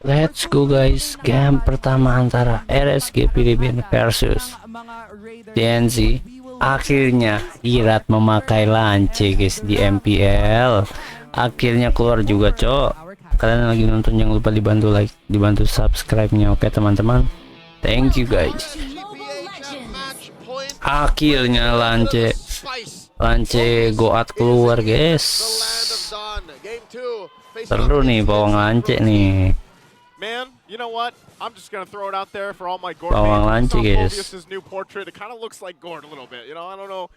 Let's go guys, game pertama antara RSG Filipina versus TNC. Akhirnya Irat memakai lance guys di MPL. Akhirnya keluar juga cok. Kalian lagi nonton jangan lupa dibantu like, dibantu subscribe-nya, oke teman-teman. Thank you guys. Akhirnya lance goat keluar guys. Seru nih bawang lance nih. Man, you know what? I'm just gonna throw it out there for all my Gord Bawang fans. lance guys. Phoveus' new portrait, it kind of looks like Gord a little bit. You know, I don't know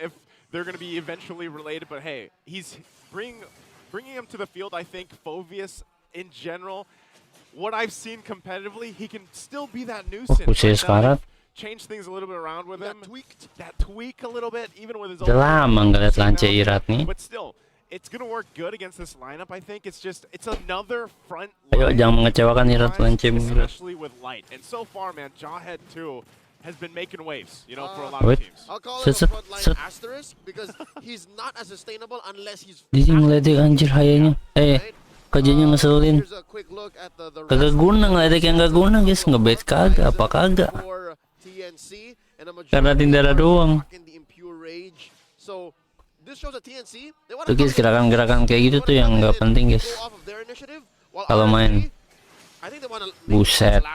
if they're gonna be eventually related, but hey, he's bringing him to the field. I think Phoveus, in general, what I've seen competitively, he can still be that nuisance. Sekarang Change things a little bit around with him. That tweak a little bit, even with his udah lama ngeliat lance Irat nih. But still, it's gonna work good against this lineup. I think it's another front. Ayo jangan mengecewakan Irat lance Irat. Especially with light. And so far, man, Jawhead 2 has been making waves, you know, for a lot of teams. I'll call it a frontline asterisk because he's not as sustainable unless he's. Dia ngeledek anjir hayanya. Kerjanya ngeselin. Kagak guna ngeledek yang gak guna guys, ngebet kagak apa kagak. Karena Tindara doang. Tuh guys, gerakan-gerakan kayak gitu tuh yang nggak penting guys. Kalau main, buset,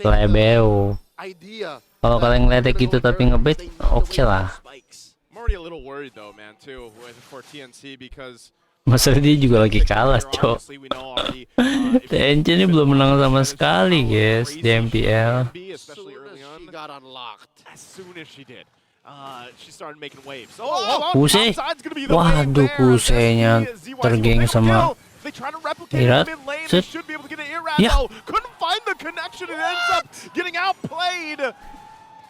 lebeo. Kalau kalian ngeledek gitu tapi ngebet, oke lah. Masalah dia juga lagi kalah cok. TNC ini belum menang sama sekali guys di MPL. Kuse, waduh kusenya tergeng sama Irat. Set. Ya.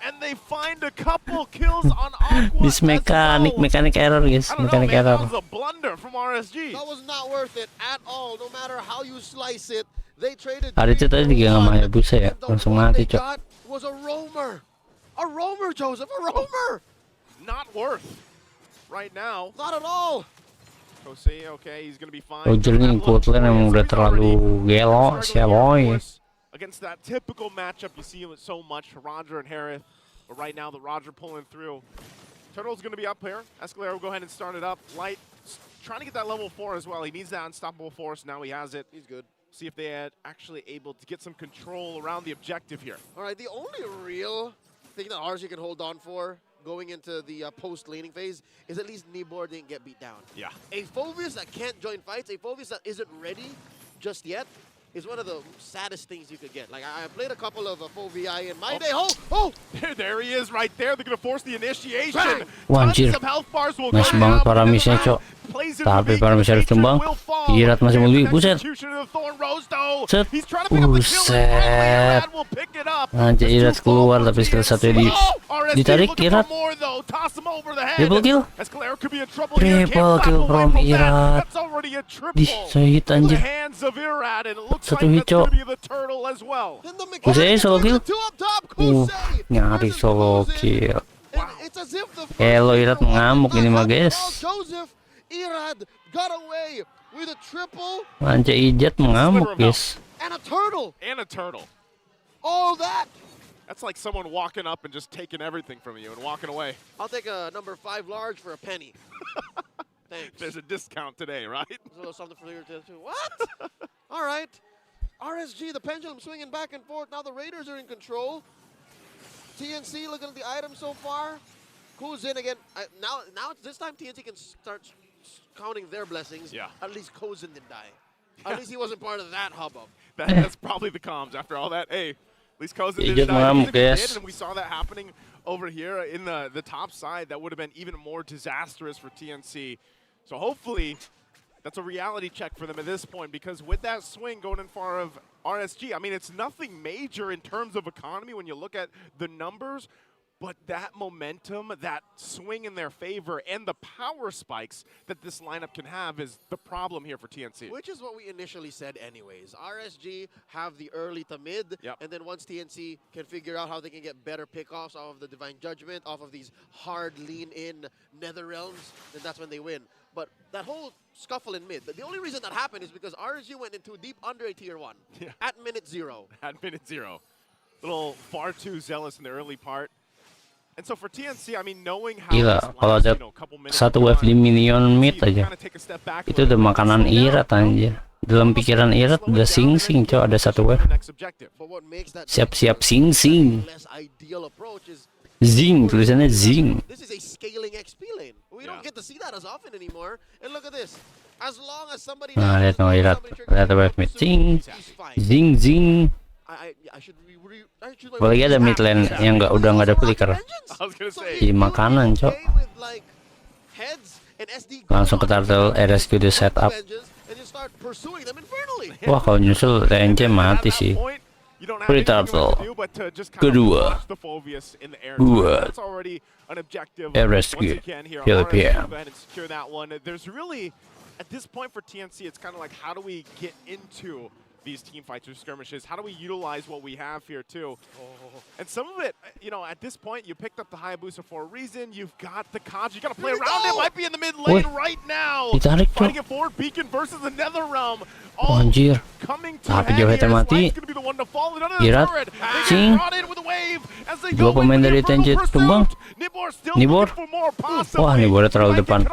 And they find a couple kills on Aqua. This mechanic error guys, mechanic error. That was a blunder from RSG. That was not worth it at all, no matter how you slice it. They traded. Hari itu tadi dia nggak main busa ya, langsung mati cok. Was a roamer, Joseph, a roamer. Not worth right now. Not at all. Jose, okay, he's gonna be fine. Roger nih Gotland emang udah terlalu gelo sih boy. Against that typical matchup, you see it so much, Roger and Harith. But right now, the Roger pulling through. Turtle's going to be up here. Escalera will go ahead and start it up. Light trying to get that level 4 as well. He needs that unstoppable force. Now he has it. He's good. See if they are actually able to get some control around the objective here. All right, the only real thing that RSG can hold on for going into the post-laning phase is at least Nibor didn't get beat down. Yeah. A Phoveus that can't join fights, a Phoveus that isn't ready just yet, is one of the saddest things you could get. Like, I played a couple of Phoveii in my day. Oh! There he is right there. They're going to force the initiation. Wah anjir, nice banget para misnya cok. Tapi para mis harus tumbang. Irat masih mau lebih, buset. Set, buset. Nanti Irat keluar tapi skill satu ditarik Irat. Triple kill from Irat. Di sahit anjir. Satu hit cok. Kuse solo kill. Nyari solo kill. Hello Irat mengamuk ini mah guys. Lance Ijat mengamuk guys. And a turtle. All that. That's like someone walking up and just taking everything from you and walking away. I'll take a number 5 large for a penny. Thanks. There's a discount today, right? There's a little something for you too. What? All right. RSG, the pendulum swinging back and forth. Now the Raiders are in control. TNC looking at the items so far. Who's in again? Now this time TNC can start counting their blessings. Yeah. At least Kozin didn't die. At least he wasn't part of that hubbub. That's probably the comms after all that. Hey, at least Kozin didn't die. And we saw that happening over here in the top side. That would have been even more disastrous for TNC. So hopefully that's a reality check for them at this point, because with that swing going in far of RSG, I mean, it's nothing major in terms of economy when you look at the numbers, but that momentum, that swing in their favor, and the power spikes that this lineup can have is the problem here for TNC. Which is what we initially said anyways. RSG have the early to mid, and then once TNC can figure out how they can get better pickoffs off of the Divine Judgment, off of these hard lean-in Nether Realms, then that's when they win. But that whole scuffle in mid, the only reason that happened is because RSG went into deep under a tier 1 at minute 0. At minute 0. Little far too zealous in the early part. And so for TNC, I mean, knowing how Gila, this kalau last, ada couple minutes satu go wave on, di minion mid you aja, kinda take a step back itu udah makanan Irat anjir. Dalam pikiran Irat udah sing-sing coy, ada satu wave. But what makes that Siap-siap sing-sing. less ideal approach is Zing, tulisannya zing. this is a scaling XP lane. We don't get to see that as often anymore. And look at this. As long as somebody Nah, lihat no Irat. somebody Lihat wave mid. Zing, he's fine. zing, zing. I should Apalagi ada mid lane yang udah nggak ada flicker. I was gonna say. Di makanan, Cok. Langsung ke turtle RSQ di setup. Wah, kalau nyusul TNC mati sih. Free turtle. Kedua. Buat RSQ Filipina. There's really, at this point for TNC, it's kind of like, how do we get into these team fights or skirmishes? How do we utilize what we have here too? And some of it, at this point, you picked up the Hayabusa for a reason. You've got the Kaji. You got to play around it. Might be in the mid lane right now. Ditarik tuh. Fighting it forward. Beacon versus the Netherrealm. Oh, anjir. Tapi jauh mati. Irat, Cing. Dua pemain dari TNC tumbang. Nibor. Wah, Nibor terlalu depan.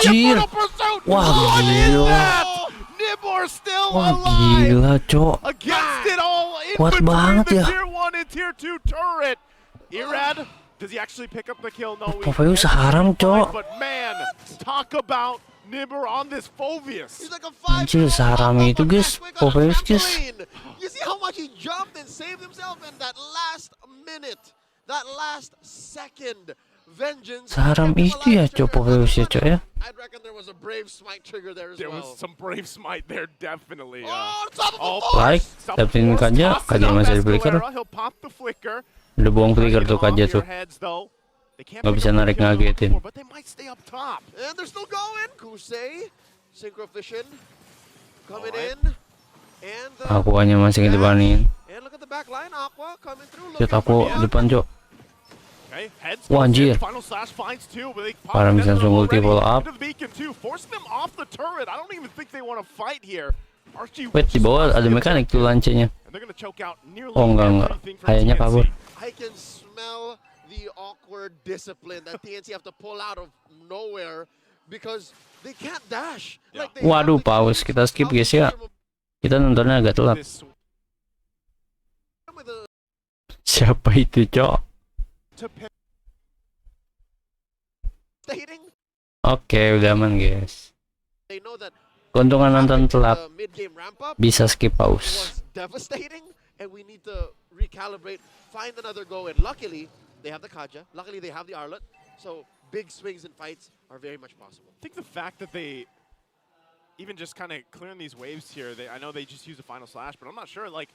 Anjir. Wah, gila. Wah, gila, Cok. Kuat banget ya. Irad, does he actually pick up the kill? No. Popeyus haram, Cok. But man, talk about Nibber on this Phoveus. Anjir, seharam itu, guys. Popeyus, guys. You see how much he jumped and saved himself in that last minute, that last second. Vengeance. Seharam itu ya, Cok, Popeyus ya, Cok ya. I reckon there was a brave smite trigger there as There well. was some brave smite there, definitely. Baik, dapetin Kaja, Kaja masih di flicker. Udah buang flicker tuh Kaja tuh. Nggak bisa narik ngagetin. And they're still going. Kusei, Synchrovision coming in. And Aquanya masih ngedepanin. and look at the back line, Aqua coming through. Shot aku depan, Cok. Wah, anjir. Parang bisa langsung ulti follow up. Wait, di bawah ada mekanik tuh lancenya. Oh, enggak. Kayaknya kabur. I can smell the awkward discipline that TNC have to pull out of nowhere because they can't dash. Like they Waduh, pause. Kita skip, guys ya. Kita nontonnya agak telat. Siapa itu, Cok? Oke, udah aman, guys. Keuntungan nonton telat, bisa skip pause. Devastating, and we need to recalibrate, find another go. And luckily, they have the Kaja. Luckily, they have the Arlet. So big swings and fights are very much possible. I think the fact that they even just kind of clearing these waves here, I know they just use the final slash, but I'm not sure, like,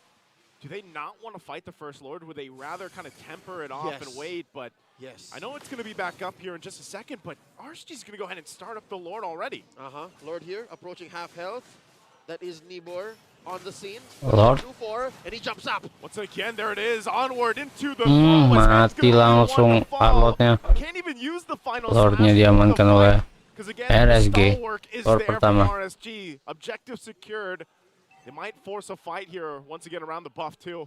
do they not want to fight the First Lord? Would they rather kind of temper it off and wait? But I know it's going to be back up here in just a second, but RSG's going to go ahead and start up the Lord already. Lord here, approaching half health. That is Nibor on the scene. Lord. 2-4, and he jumps up. Once again, there it is, onward into the Mati langsung Arlotnya. Can't even use the final Lordnya diamankan oleh RSG. Lord pertama. RSG, objective secured. They might force a fight here once again around the buff too.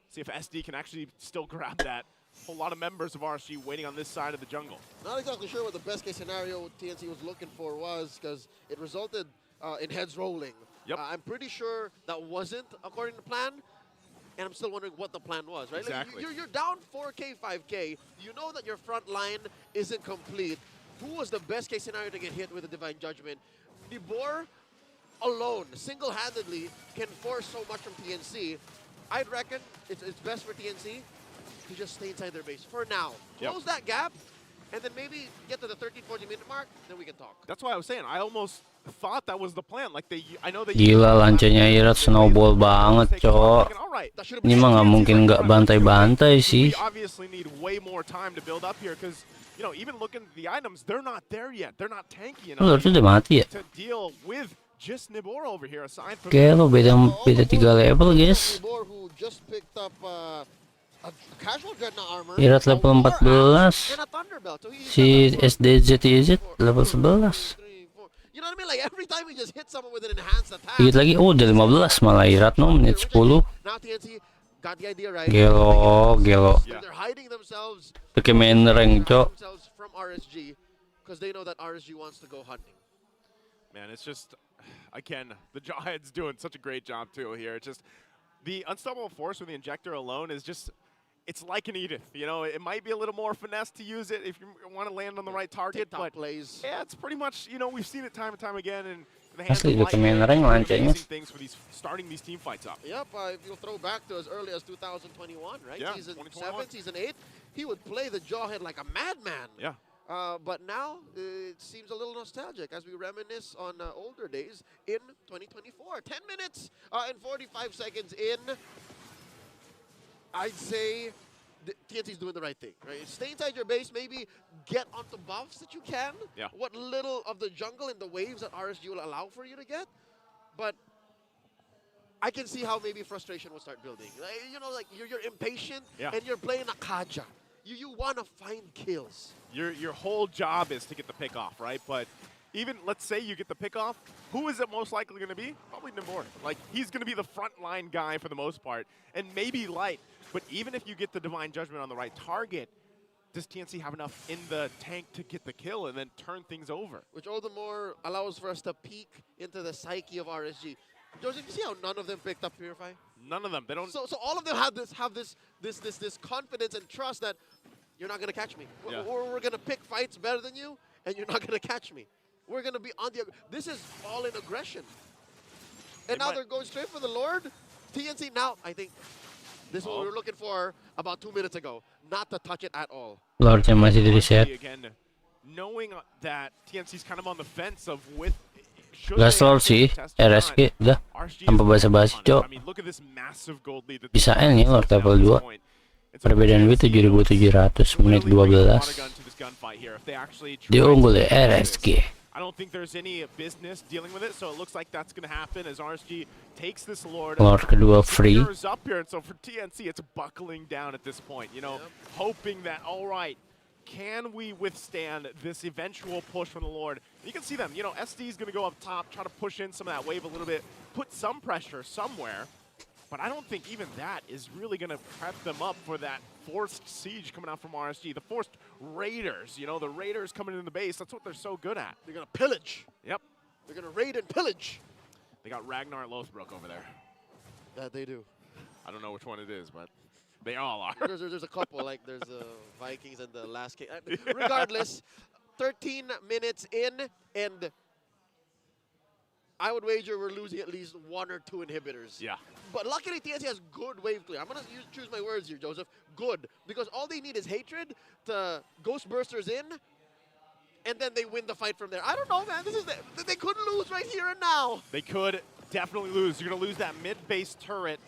See if SD can actually still grab that. A whole lot of members of RSG waiting on this side of the jungle. Not exactly sure what the best case scenario TNC was looking for was, because it resulted in heads rolling. Yep. I'm pretty sure that wasn't according to plan, and I'm still wondering what the plan was, right? Exactly. Like you're down 4K, 5K. You know that your front line isn't complete. Who was the best case scenario to get hit with a Divine Judgment? Nibor alone, single-handedly, can force so much from TNC. I'd reckon it's best for TNC to just stay inside their base for now. Close that gap, and then maybe get to the 13-14 minute mark, then we can talk. That's why I was saying, I almost thought that was the plan. Like I know they Gila, lancenya Irat snowball banget, Cok. Ini mah nggak mungkin nggak bantai-bantai sih. We obviously need way more time to build up here because, even looking at the items, they're not there yet. They're not tanky enough Lord udah mati ya? to deal with just Nibor over here aside from Oke, lo beda 3 level, guys. Nibor, who just picked up a a casual Dreadnought armor. Irat a level War Axe, 14. and a Thunderbelt. So he's Si got a SDZTZ level 11. 1, 2, 3, 4. You know what I mean? Like every time we just hit someone with an enhanced attack. Dikit lagi, oh udah 15 malah Irat no, menit 10. Now TNC got the idea right. Gelo. Yeah. They're hiding themselves. Pakai main rank, Cok. Themselves from RSG because they know that RSG wants to go hunting. Man, it's just, again, the Jawhead's doing such a great job too here. It's just the unstoppable force with the injector alone is just, it's like an Edith. You know, it might be a little more finesse to use it if you want to land on the right target, TikTok but plays. yeah, it's pretty much, you know, we've seen it time and time again. And the Asli hands of udah main Light rank are lancenya. amazing things for these starting these team fights up. Yep, if you'll throw back to as early as 2021, right? Yeah, Season 2021. 7, Season 8, he would play the Jawhead like a madman. Yeah. But now it seems a little nostalgic as we reminisce on older days in 2024. 10 minutes and 45 seconds in. I'd say TNC's doing the right thing, right? Stay inside your base, maybe get onto buffs that you can. Yeah. What little of the jungle and the waves that RSG will allow for you to get. But I can see how maybe frustration will start building. Like, you know, like you're impatient Yeah. and you're playing a Kaja. You want to find kills. Your whole job is to get the pick off, right? But even, let's say you get the pick off, who is it most likely going to be? Probably Nimbor. Like, he's going to be the front line guy for the most part, and maybe Light. But even if you get the Divine Judgment on the right target, does TNC have enough in the tank to get the kill and then turn things over? Which all the more allows for us to peek into the psyche of RSG. Joseph, you see how none of them picked up Purify? None of them. They don't. So all of them have this confidence and trust that you're not gonna catch me. Yeah. We're gonna pick fights better than you, and you're not gonna catch me. We're gonna be on the. This is all in aggression. And now they're going straight for the Lord. TNC now, I think, this is what we were looking for about 2 minutes ago. Not to touch it at all. Lordnya masih di reset. Again, knowing that TNC's kind of on the fence of with. Gas Lord sih, RSG udah tanpa basa-basi, Cok. I mean, look at this massive gold lead that Bisain nih Lord level 2. Perbedaan WIT 7.700 menit 12. Dia unggul ya RSG. I don't think there's any business dealing with it, so it looks like that's going to happen as RSG takes this Lord. Lord kedua free. Up here, and so for TNC, it's buckling down at this point. You know, hoping that, all right, can we withstand this eventual push from the Lord? You can see them. You know, SD is going to go up top, try to push in some of that wave a little bit, put some pressure somewhere. But I don't think even that is really going to prep them up for that forced siege coming out from RSG. The forced raiders, you know, the raiders coming into the base. That's what they're so good at. They're gonna pillage. Yep. They're gonna raid and pillage. They got Ragnar at Lothbrok over there. That they do. I don't know which one it is, but they all are. There's a couple, like there's the Vikings and the last game. Regardless, 13 minutes in, and I would wager we're losing at least 1 or 2 inhibitors. Yeah. But luckily, TNC has good wave clear. I'm going to choose my words here, Joseph. Good. Because all they need is hatred to Ghost Bursters in, and then they win the fight from there. I don't know, man. They could lose right here and now. They could definitely lose. You're going to lose that mid-base turret.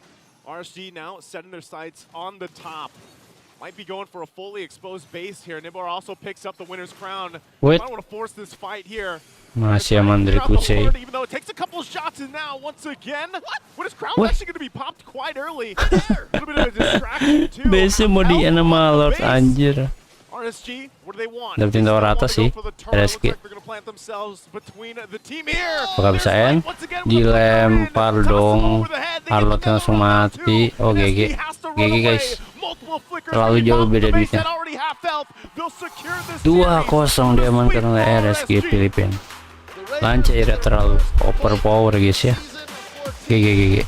RSG now setting their sights on the top. Might be going for a fully exposed base here. Nimbor also picks up the winner's crown. Wait. I don't want to force this fight here. Masih aman dari Kusei. Even though it takes a couple shots, and now once again, what is crown What? actually going to be popped quite early? A little bit of a distraction too. Base mau di sama Lord anjir. RSG, what do they want? Dapetin tower atas sih, RSG. Apakah bisa N? Dilempar dong. Harlotnya langsung mati. Oh GG. GG guys. Terlalu jauh beda duitnya. 2-0 diamankan oleh RSG Filipina. Lancar terlalu overpower guys ya. GG.